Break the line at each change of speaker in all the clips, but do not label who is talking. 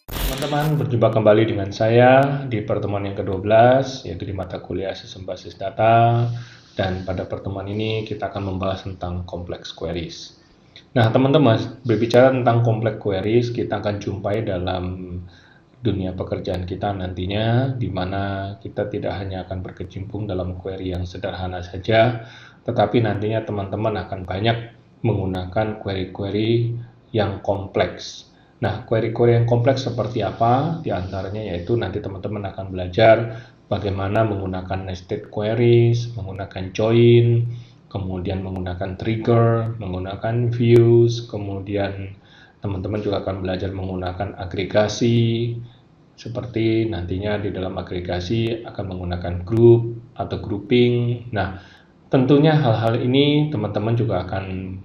Teman-teman, berjumpa kembali dengan saya di pertemuan yang ke-12, yaitu di mata kuliah Sistem Basis Data. Dan pada pertemuan ini kita akan membahas tentang complex queries. Nah, teman-teman, berbicara tentang complex queries, kita akan jumpai dalam dunia pekerjaan kita nantinya, di mana kita tidak hanya akan berkecimpung dalam query yang sederhana saja, tetapi nantinya teman-teman akan banyak menggunakan query-query yang kompleks. Nah, query-query yang kompleks seperti apa? Di antaranya yaitu nanti teman-teman akan belajar bagaimana menggunakan nested queries, menggunakan join, kemudian menggunakan trigger, menggunakan views, kemudian teman-teman juga akan belajar menggunakan agregasi, seperti nantinya di dalam agregasi akan menggunakan group atau grouping. Nah, tentunya hal-hal ini teman-teman juga akan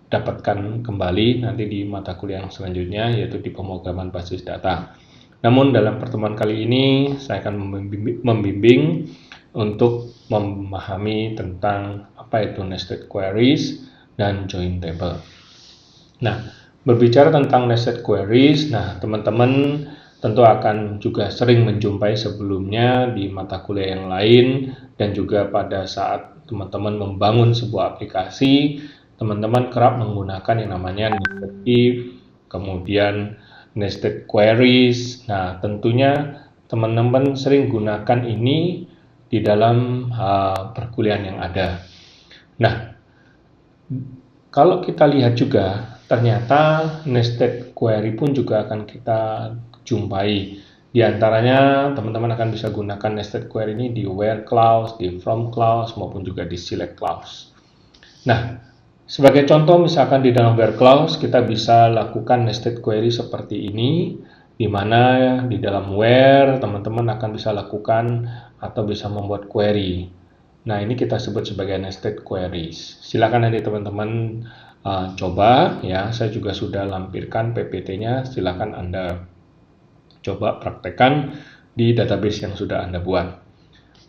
dapatkan kembali nanti di mata kuliah yang selanjutnya, yaitu di pemrograman basis data. Namun dalam pertemuan kali ini saya akan membimbing untuk memahami tentang apa itu nested queries dan join table. Nah, berbicara tentang nested queries, nah teman-teman tentu akan juga sering menjumpai sebelumnya di mata kuliah yang lain, dan juga pada saat teman-teman membangun sebuah aplikasi, teman-teman kerap menggunakan yang namanya nested if, kemudian nested queries. Nah, tentunya teman-teman sering gunakan ini di dalam perkuliahan yang ada. Nah, kalau kita lihat juga, ternyata nested query pun juga akan kita jumpai. Di antaranya, teman-teman akan bisa gunakan nested query ini di where clause, di from clause, maupun juga di select clause. Nah, sebagai contoh, misalkan di dalam where clause, kita bisa lakukan nested query seperti ini, di mana di dalam where, teman-teman akan bisa lakukan atau bisa membuat query. Nah, ini kita sebut sebagai nested queries. Silakan nanti teman-teman coba ya. Saya juga sudah lampirkan PPT-nya. Silakan Anda coba praktekkan di database yang sudah Anda buat.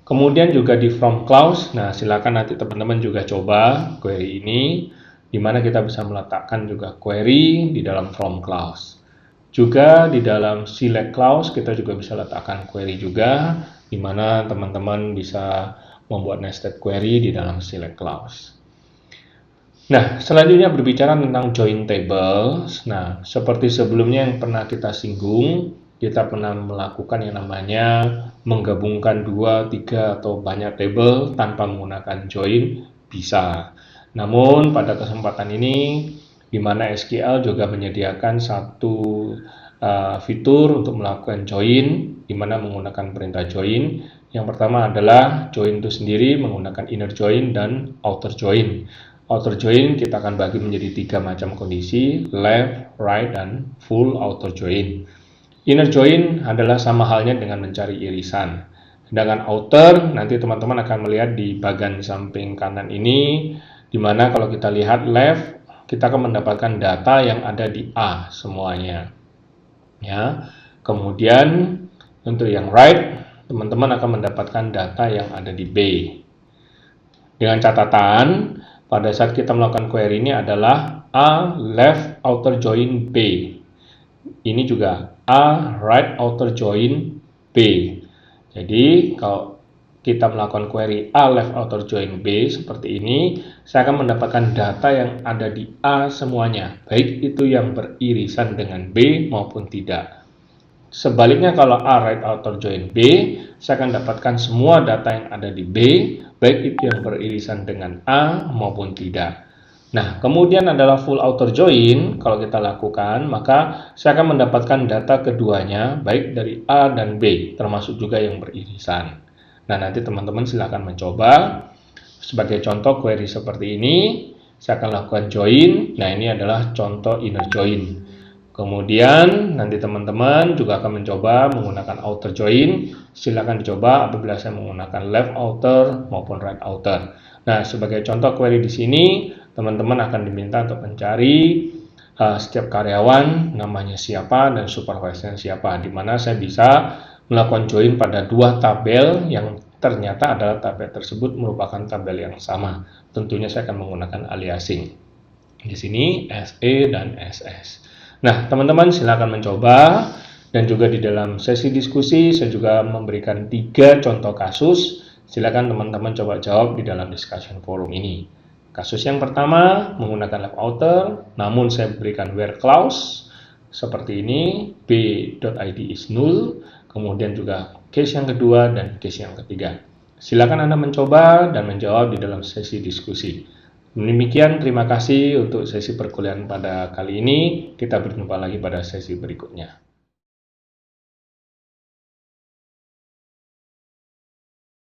Kemudian juga di from clause. Nah, silakan nanti teman-teman juga coba query ini, di mana kita bisa meletakkan juga query di dalam from clause. Juga di dalam select clause kita juga bisa letakkan query juga, di mana teman-teman bisa membuat nested query di dalam select clause. Nah, selanjutnya berbicara tentang join tables. Nah, seperti sebelumnya yang pernah kita singgung, kita pernah melakukan yang namanya menggabungkan 2, 3, atau banyak table tanpa menggunakan join, bisa. Namun, pada kesempatan ini, di mana SQL juga menyediakan satu fitur untuk melakukan join, di mana menggunakan perintah join. Yang pertama adalah join itu sendiri menggunakan inner join dan outer join. Outer join kita akan bagi menjadi 3 macam kondisi, left, right, dan full outer join. Inner join adalah sama halnya dengan mencari irisan. Sedangkan outer, nanti teman-teman akan melihat di bagian samping kanan ini, di mana kalau kita lihat left, kita akan mendapatkan data yang ada di A semuanya. Ya. Kemudian untuk yang right, teman-teman akan mendapatkan data yang ada di B. Dengan catatan, pada saat kita melakukan query ini adalah A left outer join B. Ini juga A right outer join B. Jadi, kalau kita melakukan query A left outer join B seperti ini, saya akan mendapatkan data yang ada di A semuanya, baik itu yang beririsan dengan B maupun tidak. Sebaliknya, kalau A right outer join B, saya akan dapatkan semua data yang ada di B, baik itu yang beririsan dengan A maupun tidak. Nah, kemudian adalah full outer join. Kalau kita lakukan, maka saya akan mendapatkan data keduanya, baik dari A dan B, termasuk juga yang beririsan. Nah, nanti teman-teman silakan mencoba. Sebagai contoh query seperti ini, saya akan lakukan join. Nah, ini adalah contoh inner join. Kemudian nanti teman-teman juga akan mencoba menggunakan outer join. Silakan dicoba apabila saya menggunakan left outer maupun right outer. Nah, sebagai contoh query di sini, teman-teman akan diminta untuk mencari setiap karyawan, namanya siapa dan supervisornya siapa, di mana saya bisa melakukan join pada 2 tabel yang ternyata adalah tabel tersebut merupakan tabel yang sama. Tentunya saya akan menggunakan aliasing. Di sini SE dan SS. Nah, teman-teman silakan mencoba, dan juga di dalam sesi diskusi saya juga memberikan 3 contoh kasus. Silakan teman-teman coba jawab di dalam discussion forum ini. Kasus yang pertama menggunakan left outer, namun saya berikan where clause seperti ini, b.id is null, kemudian juga case yang kedua dan case yang ketiga. Silakan Anda mencoba dan menjawab di dalam sesi diskusi. Demikian, terima kasih untuk sesi perkuliahan pada kali ini. Kita berjumpa lagi pada sesi berikutnya.